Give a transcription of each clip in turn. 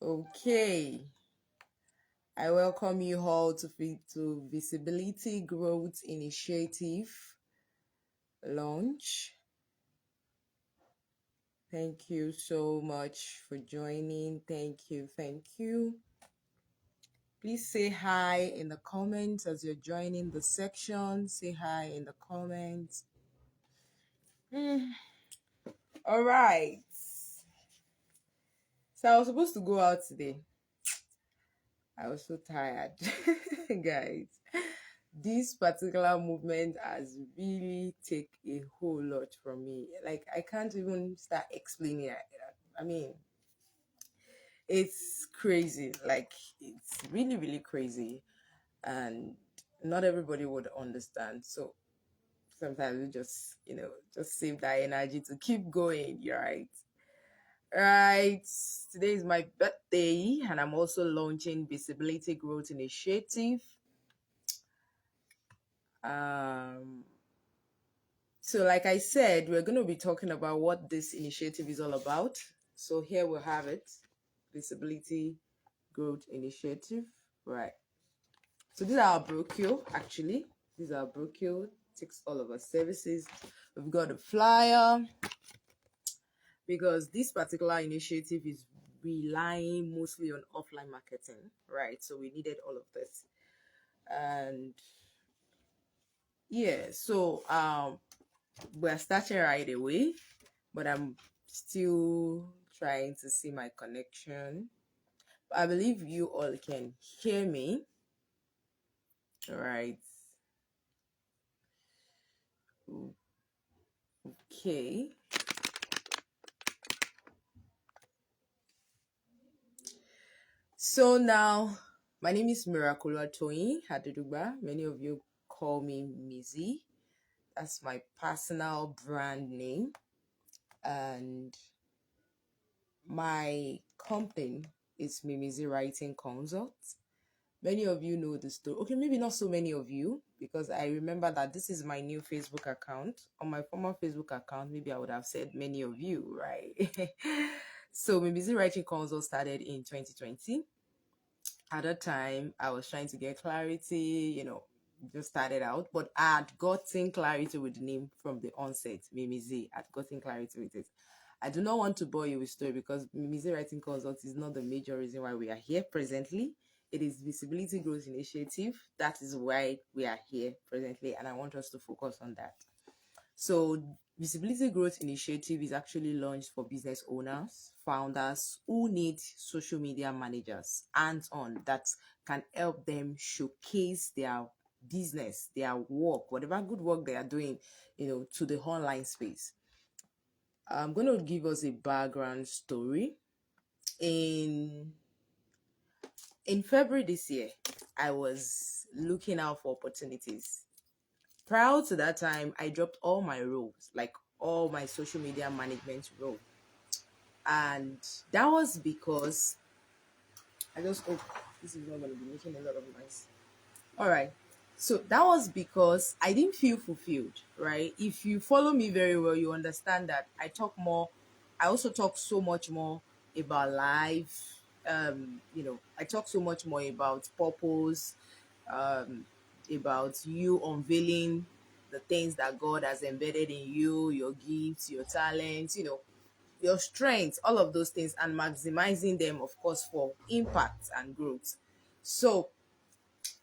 Okay, I welcome you all to Visibility Growth Initiative launch. Thank you so much for joining. Thank you. Please say hi in the comments as you're joining the section. Say hi in the comments. All right. So I was supposed to go out today. I was so tired, guys. This particular movement has really take a whole lot from me. Like I can't even start explaining it. I mean, it's crazy. Like it's really, really crazy, and not everybody would understand. So sometimes we just save that energy to keep going. You're right. Right. Today is my birthday, and I'm also launching Visibility Growth Initiative. Um, so like I said, we're going to be talking about what this initiative is all about. So here we have it, Visibility Growth Initiative. Right. So these are our brochure, actually. These are our brochure, takes all of our services. We've got a flyer because this particular initiative is relying mostly on offline marketing, right? So we needed all of this. And yeah, so we're starting right away, but I'm still trying to see my connection. I believe you all can hear me. All right. Okay. So now, my name is Miraculous Toyin Hadudugba. Many of you call me Mizzy. That's my personal brand name. And my company is Mimizi Writing Consult. Many of you know the story. Okay, maybe not so many of you, because I remember that this is my new Facebook account. On my former Facebook account, maybe I would have said many of you, right? So Mimizi Writing Consult started in 2020. At that time, I was trying to get clarity, just started out, but I had gotten clarity with the name from the onset. Mimizi, I'd gotten clarity with it. I do not want to bore you with story because Mimizi Writing Consult is not the major reason why we are here presently. It is Visibility Growth Initiative. That is why we are here presently, and I want us to focus on that. So Visibility Growth Initiative is actually launched for business owners, founders who need social media managers hands-on that can help them showcase their business, their work, whatever good work they are doing, to the online space. I'm going to give us a background story. In February this year, I was looking out for opportunities. Prior to that time, I dropped all my roles, like all my social media management role. And that was because I just hope this is not going to be making a lot of noise. All right. So that was because I didn't feel fulfilled, right? If you follow me very well, you understand that I also talk so much more about life. I talk so much more about purpose, about you unveiling the things that God has embedded in you, your gifts, your talents, your strengths, all of those things, and maximizing them, of course, for impact and growth. So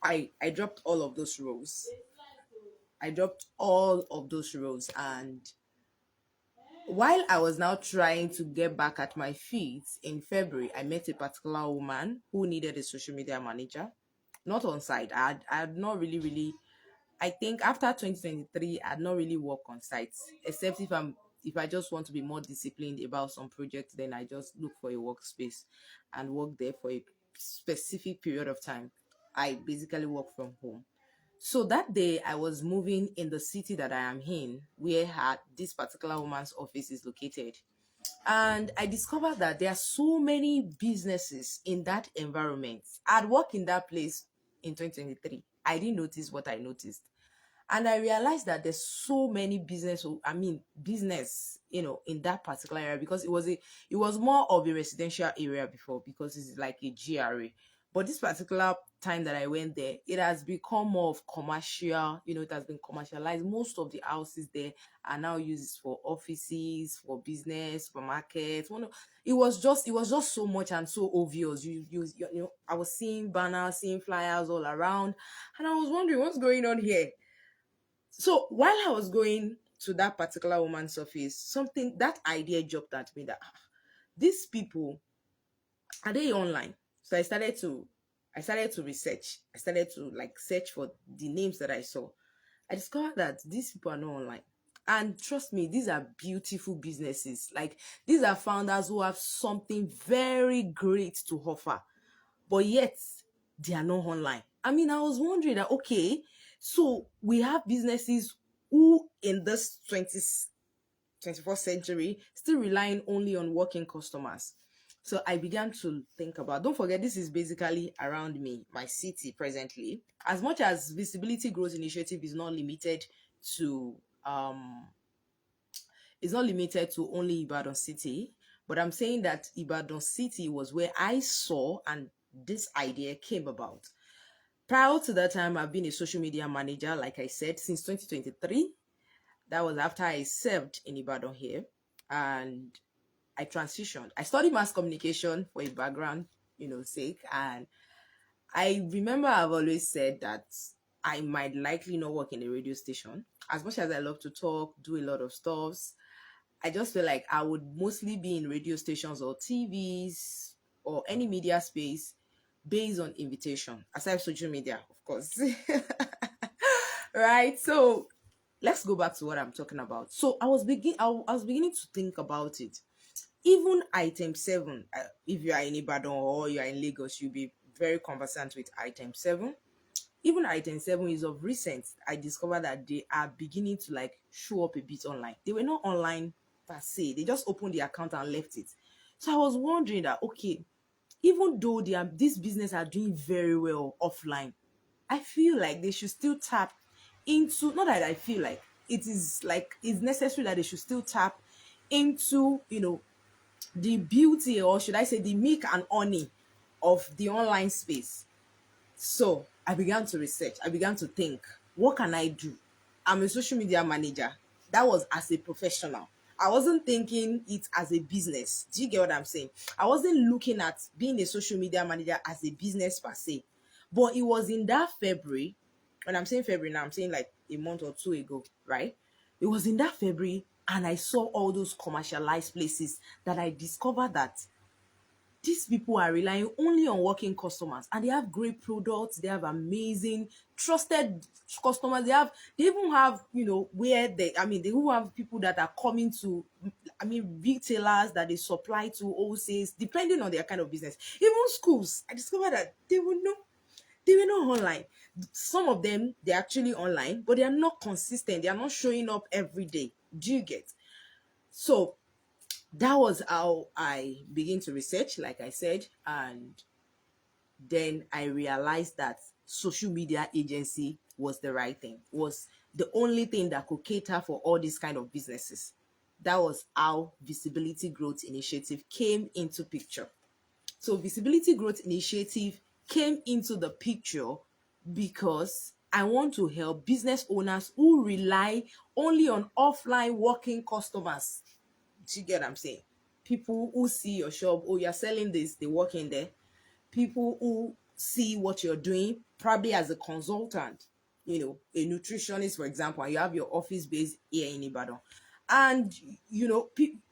I dropped all of those roles. And while I was now trying to get back at my feet in February, I met a particular woman who needed a social media manager, not on site. I had not really, I think after 2023, I had not really worked on sites, except if I just want to be more disciplined about some projects, then I just look for a workspace and work there for a specific period of time. I basically work from home. So that day I was moving in the city that I am in, where this particular woman's office is located. And I discovered that there are so many businesses in that environment. I'd worked in that place in 2023. I didn't notice what I noticed. And I realized that there's so many business, in that particular area, because it was more of a residential area before, because it's like a GRA. But this particular time that I went there, it has become more of commercial, it has been commercialized. Most of the houses there are now used for offices, for business, for markets. It was just so much and so obvious. I was seeing banners, seeing flyers all around, and I was wondering what's going on here. So while I was going to that particular woman's office, something that idea jumped at me that these people, are they online? So I started to research. I started to like search for the names that I saw. I discovered that these people are not online. And trust me, these are beautiful businesses. Like, these are founders who have something very great to offer, but yet they are not online. I mean, I was wondering that, okay, so we have businesses who in this 21st century still relying only on working customers. So I began to think about, don't forget, this is basically around me, my city presently. As much as Visibility Growth Initiative to um is not limited to only Ibadan City, but I'm saying that Ibadan City was where I saw and this idea came about. Prior to that time, I've been a social media manager, like I said, since 2023. That was after I served in Ibadan here, and I transitioned. I studied mass communication for a background, sake, and I remember I've always said that I might likely not work in a radio station. As much as I love to talk, do a lot of stuffs, I just feel like I would mostly be in radio stations or TVs or any media space based on invitation, aside social media, of course. Right? So let's go back to what I'm talking about. So I was beginning to think about it. Even item 7, if you are in Ibadan or you are in Lagos, you'll be very conversant with item 7. Even item 7 is of recent. I discovered that they are beginning to like show up a bit online. They were not online per se. They just opened the account and left it. So I was wondering that, okay, even though this business are doing very well offline, I feel like they should still tap into, not that I feel like it's necessary that they should still tap into, the beauty, or should I say the meek and honey of the online space. So I began to research. I began to think, what can I do? I'm a social media manager. That was as a professional. I wasn't thinking it as a business. Do you get what I'm saying? I wasn't looking at being a social media manager as a business per se. But it was in that February, when I'm saying February now, I'm saying like a month or two ago, right? It was in that February, and I saw all those commercialized places that I discovered that these people are relying only on working customers, and they have great products. They have amazing trusted customers. They even have, where they even have people that are coming to, retailers that they supply to, wholesales, depending on their kind of business. Even schools, I discovered that they were not online. Some of them, they're actually online, but they are not consistent. They are not showing up every day. Do you get? So that was how I begin to research, like I said, and then I realized that social media agency was the right thing, was the only thing that could cater for all these kind of businesses. That was how Visibility Growth Initiative came into picture. So Visibility Growth Initiative came into the picture because I want to help business owners who rely only on offline working customers. Do you get what I'm saying? People who see your shop, oh, you're selling this, they work in there. People who see what you're doing, probably as a consultant, a nutritionist, for example, and you have your office base here in Ibadan. And,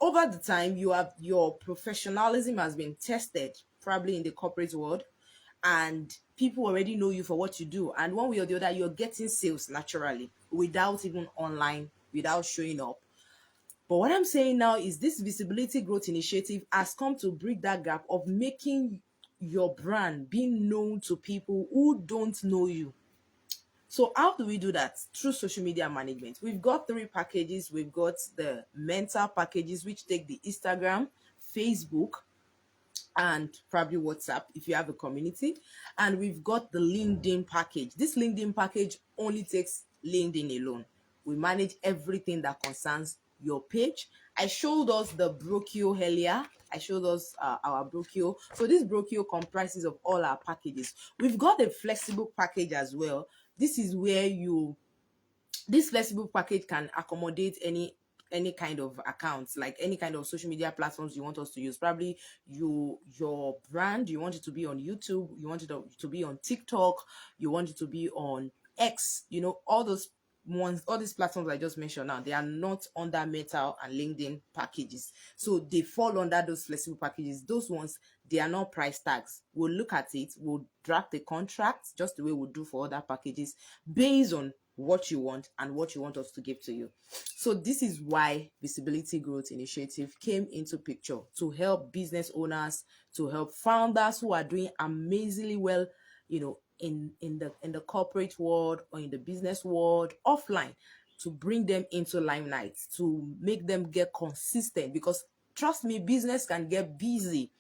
over the time, your professionalism has been tested, probably in the corporate world, and people already know you for what you do. And one way or the other, you're getting sales naturally without even online, without showing up. But what I'm saying now is this Visibility Growth Initiative has come to bridge that gap of making your brand being known to people who don't know you. So how do we do that? Through social media management. We've got 3 packages. We've got the mental packages, which take the Instagram, Facebook, and probably WhatsApp if you have a community. And we've got the LinkedIn package. This LinkedIn package only takes LinkedIn alone. We manage everything that concerns your page. I showed us the brochure earlier. I showed us our brochure. So this brochure comprises of all our packages. We've got a flexible package as well. This is where this flexible package can accommodate any kind of accounts, like any kind of social media platforms you want us to use. Probably your brand, you want it to be on YouTube, you want it to be on TikTok, you want it to be on X, all those ones, all these platforms I just mentioned now, they are not under Meta and LinkedIn packages. So they fall under those flexible packages. Those ones, they are not price tags. We'll look at it, we'll draft a contract just the way we do for other packages based on what you want and what you want us to give to you. So this is why Visibility Growth Initiative came into picture, to help business owners, to help founders who are doing amazingly well, in the corporate world or in the business world offline, to bring them into limelight, to make them get consistent. Because trust me, business can get busy,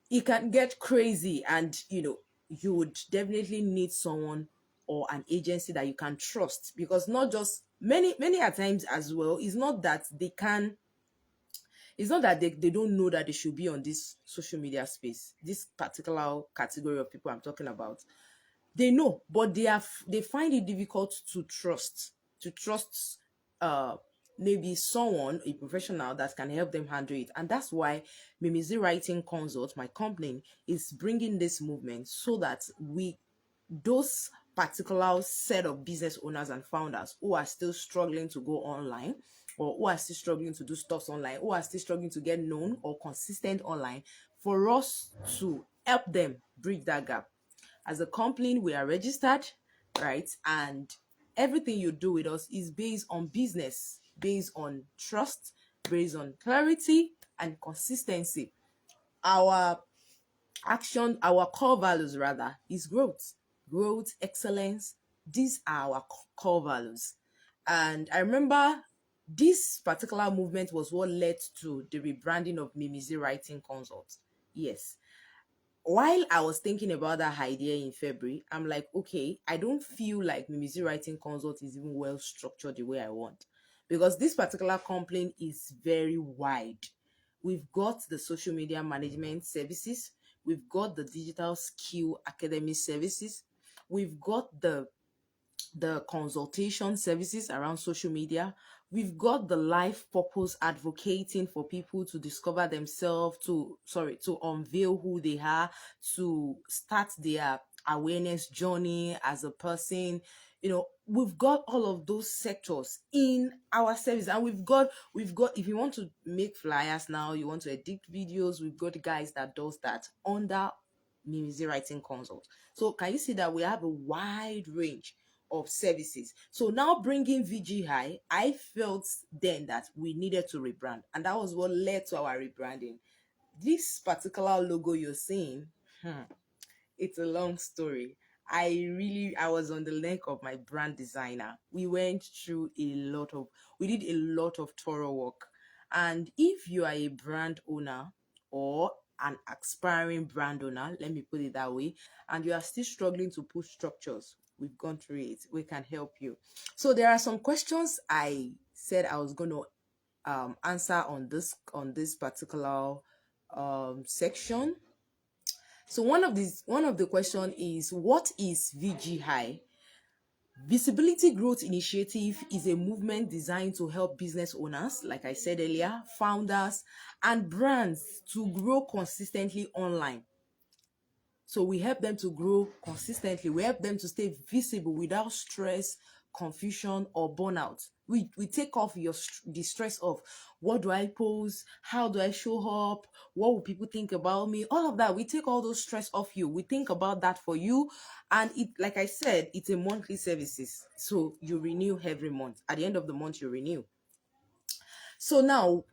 it can get crazy, and you would definitely need someone or an agency that you can trust. Because not just many at times as well, it's not that they don't know that they should be on this social media space, this particular category of people I'm talking about. They know, but they find it difficult to trust uh maybe someone, a professional that can help them handle it. And that's why Mimizi Writing Consult, my company, is bringing this movement, so that those particular set of business owners and founders who are still struggling to go online, or who are still struggling to do stuff online, who are still struggling to get known or consistent online, for us to help them bridge that gap. As a company, we are registered, right? And everything you do with us is based on business, based on trust, based on clarity and consistency. Our our core values rather, is growth, excellence. These are our core values. And I remember this particular movement was what led to the rebranding of Mimizi Writing Consult. Yes, while I was thinking about that idea in February, I'm like, okay, I don't feel like Mimizi Writing Consult is even well structured the way I want. Because this particular complaint is very wide. We've got the social media management services, we've got the digital skill academy services, we've got the consultation services around social media. We've got the life purpose advocating for people to discover themselves, to unveil who they are, to start their awareness journey as a person. We've got all of those sectors in our service. And we've got if you want to make flyers now, you want to edit videos, we've got guys that does that under Mimizi Writing Consult. So can you see that we have a wide range of services? So now bringing VGI, I felt then that we needed to rebrand, and that was what led to our rebranding. This particular logo you're seeing, it's a long story. I was on the leg of my brand designer. We did a lot of thorough work. And if you are a brand owner or an aspiring brand owner, let me put it that way, and you are still struggling to put structures, we've gone through it. We can help you. So there are some questions I said I was going to answer on this particular section. So one of the question is, what is VGI? Visibility Growth Initiative is a movement designed to help business owners, like I said earlier, founders, and brands to grow consistently online. So we help them to grow consistently. We help them to stay visible without stress, confusion, or burnout. We take off the stress of, what do I post? How do I show up? What will people think about me? All of that. We take all those stress off you. We think about that for you. And it, like I said, it's a monthly services. So you renew every month. At the end of the month, you renew. So now,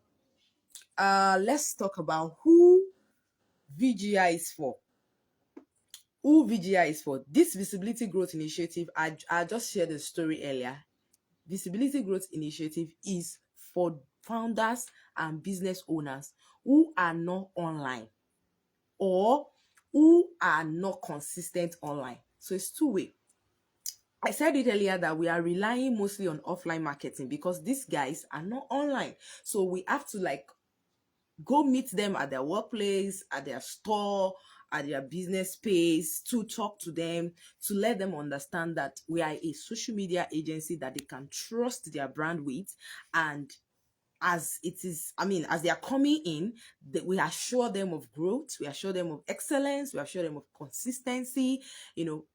let's talk about who VGI is for. Who VGI is for. This Visibility Growth Initiative, I just shared the story earlier. Visibility Growth Initiative is for founders and business owners who are not online or who are not consistent online. So it's two-way. I said it earlier that we are relying mostly on offline marketing because these guys are not online. So we have to like go meet them at their workplace, at their store, at their business space, to talk to them, to let them understand that we are a social media agency that they can trust their brand with. And as it is, I mean, as they are coming in, that we assure them of growth, we assure them of excellence, we assure them of consistency,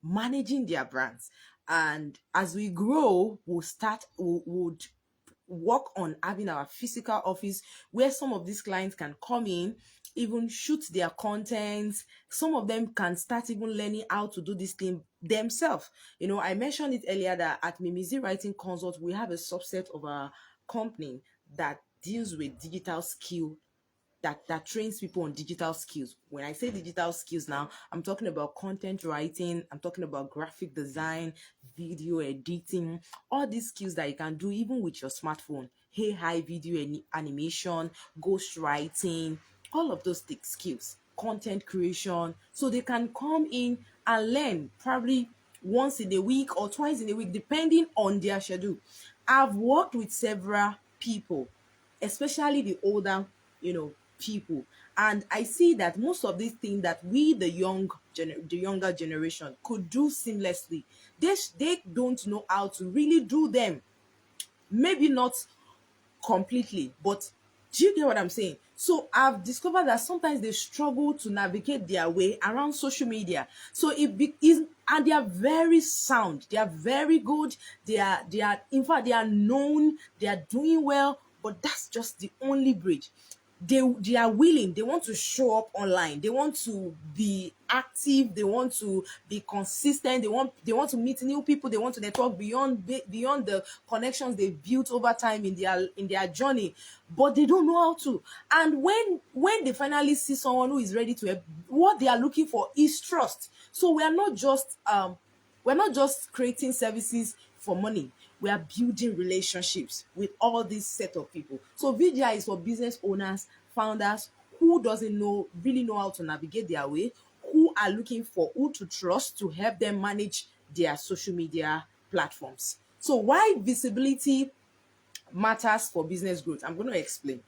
managing their brands. And as we grow, would work on having our physical office where some of these clients can come in, even shoot their content. Some of them can start even learning how to do this thing themselves. I mentioned it earlier that at Mimizi Writing Consult, we have a subset of our company that deals with digital skill, that trains people on digital skills. When I say digital skills now, I'm talking about content writing, I'm talking about graphic design, video editing, all these skills that you can do even with your smartphone. AI video animation, ghost writing, all of those skills, content creation. So they can come in and learn probably once in a week or twice in a week, depending on their schedule. I've worked with several people, especially the older, people, and I see that most of these things that we, the younger generation, could do seamlessly, they don't know how to really do them. Maybe not completely, but do you get what I'm saying? So I've discovered that sometimes they struggle to navigate their way around social media. So is, and they are very sound, they are very good, they are in fact they are known, they are doing well, but that's just the only bridge. They are willing, they want to show up online, they want to be active, they want to be consistent, they want to meet new people, they want to network beyond the connections they built over time in their journey, but they don't know how to. And when they finally see someone who is ready to help, what they are looking for is trust. So we're not just creating services for money. We are building relationships with all these set of people. So VGI is for business owners, founders who doesn't really know how to navigate their way, who are looking for who to trust to help them manage their social media platforms. So why visibility matters for business growth, I'm going to explain.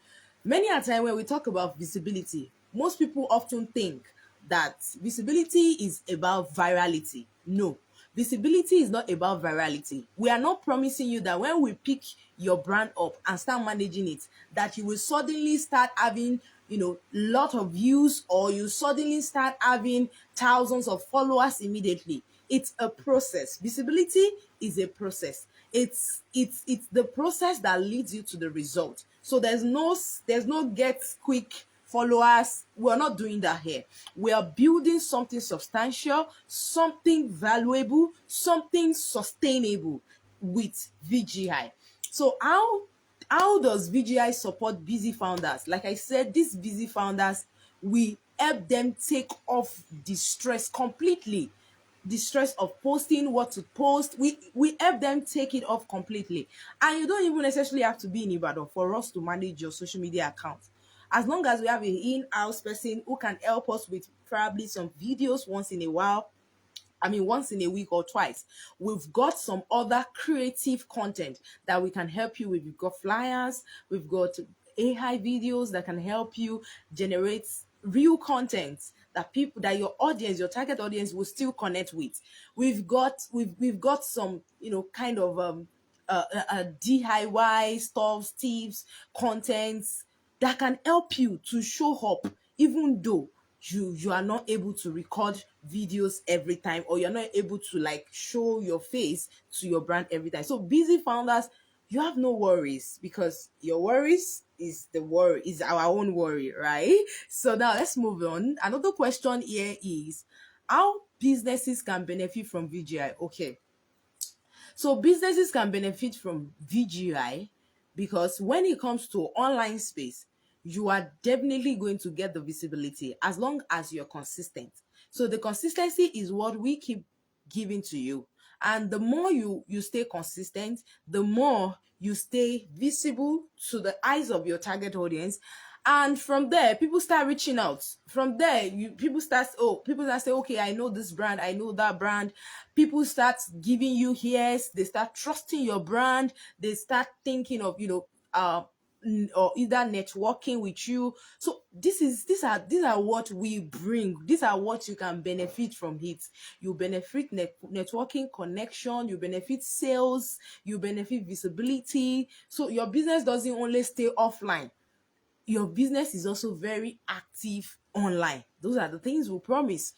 Many a time when we talk about visibility, most people often think that visibility is about virality. No, visibility is not about virality. We are not promising you that when we pick your brand up and start managing it, that you will suddenly start having lot of views, or you suddenly start having thousands of followers immediately. It's a process. Visibility is a process. It's the process that leads you to the result. So there's no get quick followers. We're not doing that here. We are building something substantial, something valuable, something sustainable with VGI. So how does VGI support busy founders? Like I said, these busy founders, we help them take off the stress completely. The stress of posting, what to post, we help them take it off completely. And you don't even necessarily have to be in Ibadan for us to manage your social media account. As long as we have an in-house person who can help us with probably some videos once in a while, once in a week or twice. We've got some other creative content that we can help you with. We've got flyers, we've got AI videos that can help you generate real content that your audience, your target audience, will still connect with. We've got some, kind of DIY stuff, tips, contents that can help you to show up, even though you are not able to record videos every time, or you're not able to like show your face to your brand every time. So busy founders, you have no worries, because your worries is our own worry, right? So now let's move on. Another question here is how businesses can benefit from VGI. Okay, so businesses can benefit from VGI because when it comes to online space, you are definitely going to get the visibility as long as you're consistent. So the consistency is what we keep giving to you. And the more you stay consistent, the more you stay visible to the eyes of your target audience. And from there, people start reaching out. From there, people start say, okay, I know this brand, I know that brand. People start giving you yes, they start trusting your brand, they start thinking of, or either networking with you. So these are what we bring. These are what you can benefit from it. You benefit networking, connection, you benefit sales, you benefit visibility. So your business doesn't only stay offline, your business is also very active online. Those are the things we promise.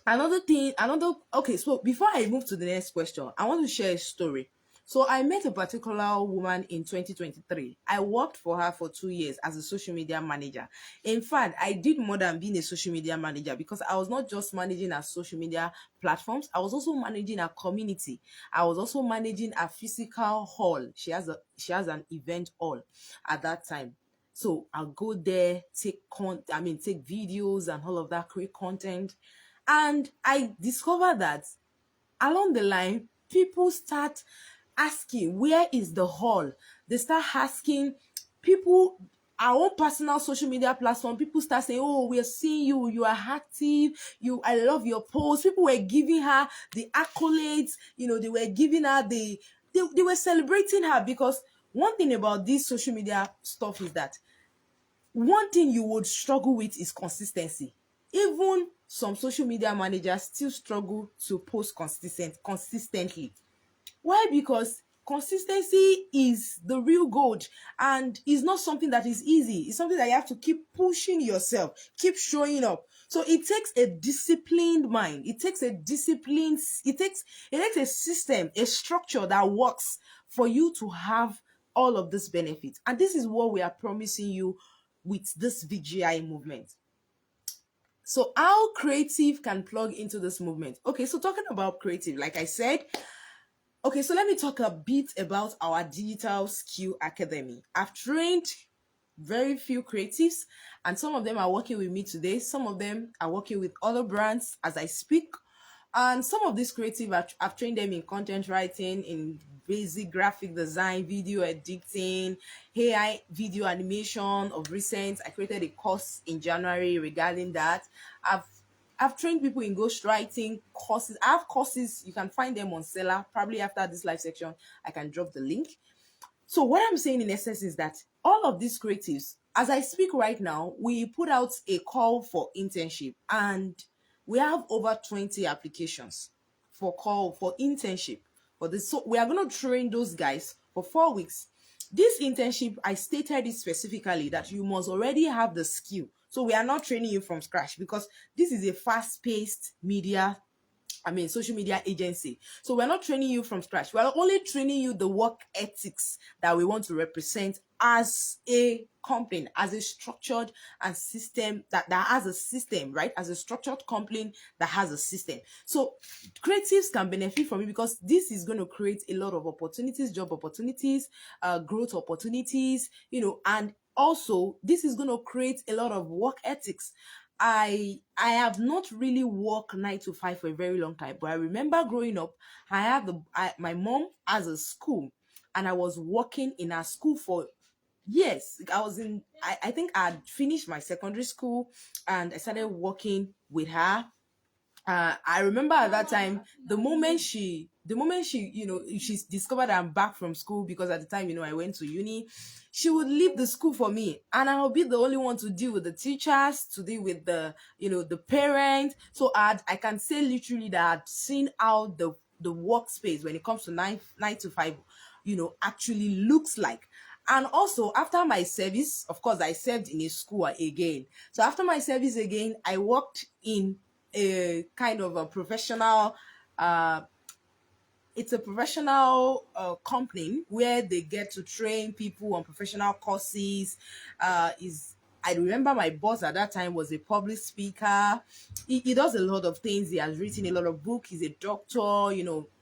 Another thing, another okay, so before I move to the next question, I want to share a story. So I met a particular woman in 2023. I worked for her for 2 years as a social media manager. In fact, I did more than being a social media manager, because I was not just managing her social media platforms, I was also managing her community. I was also managing a physical hall. She has an event hall at that time. So I'll go there, take videos and all of that, create content. And I discovered that along the line, people start asking, where is the hall? They start asking people, our own personal social media platform, people start saying, oh, we are seeing you, you are active, I love your post. People were giving her the accolades, they were giving her they were celebrating her, because one thing about this social media stuff is that one thing you would struggle with is consistency. Even some social media managers still struggle to post consistently. Why? Because consistency is the real gold, and is not something that is easy. It's something that you have to keep pushing yourself, keep showing up. So it takes a disciplined mind. It takes a system, a structure that works for you to have all of this benefit. And this is what we are promising you with this VGI movement. So how creative can plug into this movement? Okay, so talking about creative, like I said, okay, so let me talk a bit about our Digital Skill Academy. I've trained very few creatives, and some of them are working with me today. Some of them are working with other brands as I speak. And some of these creative, I've trained them in content writing, in basic graphic design, video editing, AI video animation. Of recent, I created a course in January regarding that. I've trained people in ghostwriting courses. I have courses, you can find them on Seller. Probably after this live section, I can drop the link. So what I'm saying in essence is that all of these creatives, as I speak right now, we put out a call for internship, and we have over 20 applications for call for internship for this. So we are going to train those guys for 4 weeks. This internship, I stated it specifically that you must already have the skill. So we are not training you from scratch, because this is a fast-paced social media agency. So we're not training you from scratch. We're only training you the work ethics that we want to represent as a company, as a structured and system that has a system, right? As a structured company that has a system. So creatives can benefit from it, because this is going to create a lot of opportunities, job opportunities, growth opportunities, and also this is going to create a lot of work ethics. I have not really worked 9 to 5 for a very long time, but I remember growing up, my mom has a school, and I was working in her school for years. I think I had finished my secondary school, and I started working with her. I remember at that time, the moment she she's discovered I'm back from school, because at the time, I went to uni, she would leave the school for me, and I'll be the only one to deal with the teachers, to deal with the parents. So I can say literally that I'd seen how the workspace when it comes to nine to five, actually looks like. And also, after my service, of course, I served in a school again. So after my service again, I worked in a kind of a professional it's a professional company where they get to train people on professional courses. Is I remember my boss at that time was a public speaker. He does a lot of things. He has written a lot of books. He's a doctor,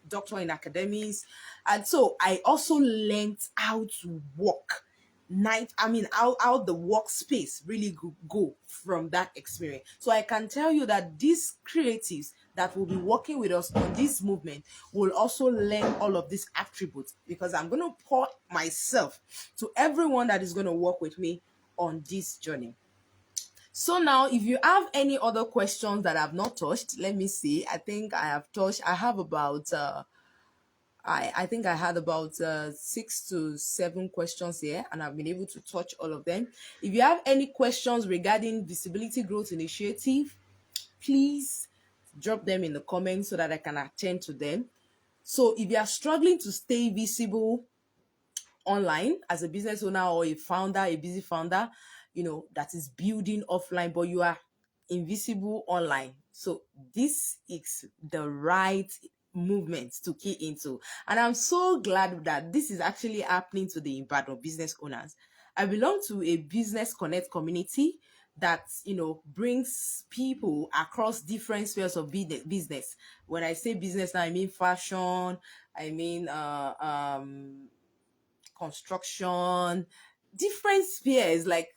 doctor in academics. And so I also learned how to work how the workspace really go from that experience. So I can tell you that these creatives that will be working with us on this movement will also learn all of these attributes, because I'm going to pour myself to everyone that is going to work with me on this journey. So now, if you have any other questions that I've not touched, let me see. I think I have touched. I have about I think I had about 6 to 7 questions here, and I've been able to touch all of them. If you have any questions regarding Visibility Growth Initiative, please drop them in the comments so that I can attend to them. So if you are struggling to stay visible online as a business owner or a founder, a busy founder, that is building offline, but you are invisible online. So this is the right movement to key into. And I'm so glad that this is actually happening to the Ibadan business owners. I belong to a business connect community that brings people across different spheres of business. When I say business now, I mean fashion, I mean construction, different spheres, like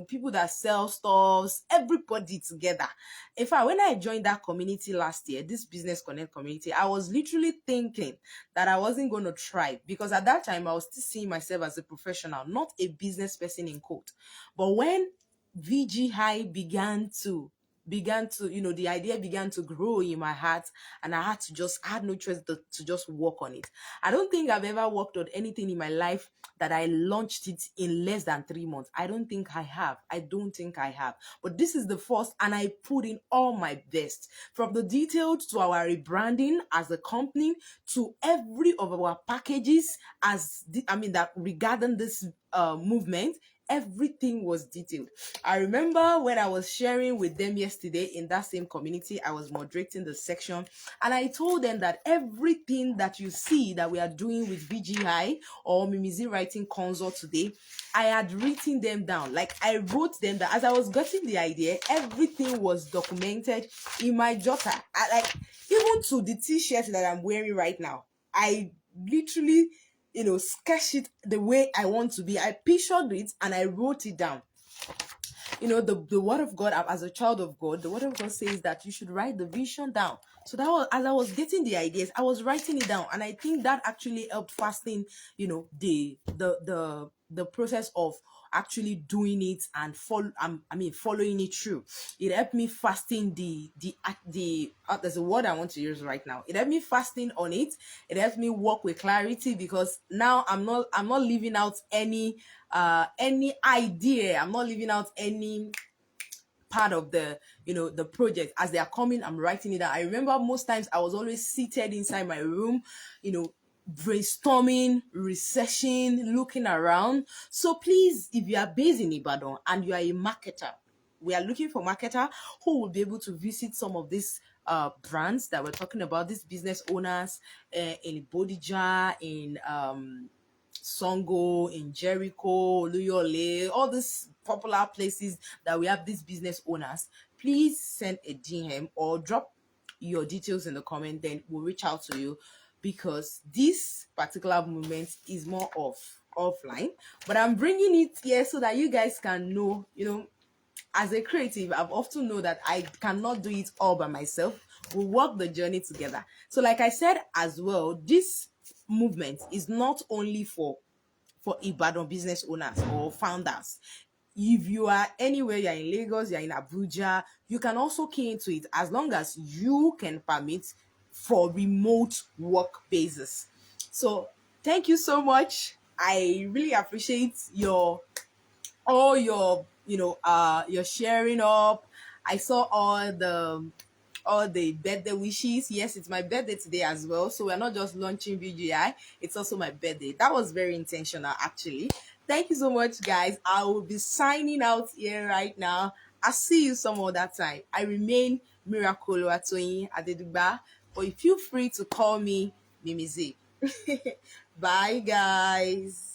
people that sell stores, everybody together. In fact, when I joined that community last year, this business connect community, I was literally thinking that I wasn't going to try, because at that time I was still seeing myself as a professional, not a business person in quote. But when VGI began to the idea began to grow in my heart, and I had no choice to just work on it. I don't think I've ever worked on anything in my life that I launched it in less than 3 months. I don't think I have. But this is the first, and I put in all my best, from the detailed to our rebranding as a company, to every of our packages that regarding this movement. Everything was detailed. I remember when I was sharing with them yesterday in that same community, I was moderating the section, and I told them that everything that you see that we are doing with VGI or Mimizi Writing Consult today, I had written them down. Like, I wrote them down. As I was getting the idea, everything was documented in my jotter. Even to the t-shirt that I'm wearing right now, I literally sketch it the way I want to be. I pictured it and I wrote it down. The word of God, as a child of God, the word of God says that you should write the vision down. So that was, as I was getting the ideas, I was writing it down, and I think that actually helped fasten, the process of actually doing it and following it through. It helped me fasten there's a word I want to use right now. It helped me fasten on it. It helped me work with clarity, because now I'm not leaving out any idea. I'm not leaving out any part of the project. As they are coming, I'm writing it down. I remember most times I was always seated inside my room, brainstorming, researching, looking around. So please, if you are based in Ibadan and you are a marketer, we are looking for marketer who will be able to visit some of these brands that we're talking about, these business owners in Bodija, in Songo, in Jericho, Luyole, all these popular places that we have these business owners. Please send a DM or drop your details in the comment, then we'll reach out to you, because this particular movement is more of offline, but I'm bringing it here so that you guys can know, as a creative, I've often know that I cannot do it all by myself. We walk the journey together. So like I said as well, this movement is not only for Ibadan business owners or founders. If you are anywhere, you're in Lagos, you're in Abuja, you can also key into it, as long as you can permit for remote work basis. So thank you so much. I really appreciate all your your sharing up. I saw all the birthday wishes. Yes, it's my birthday today as well, so we're not just launching VGI, it's also my birthday. That was very intentional, actually. Thank you so much, guys. I will be signing out here right now. I'll see you some other time. I remain Miracle Atoyin Adeduba, but feel free to call me Mimizi. Bye, guys.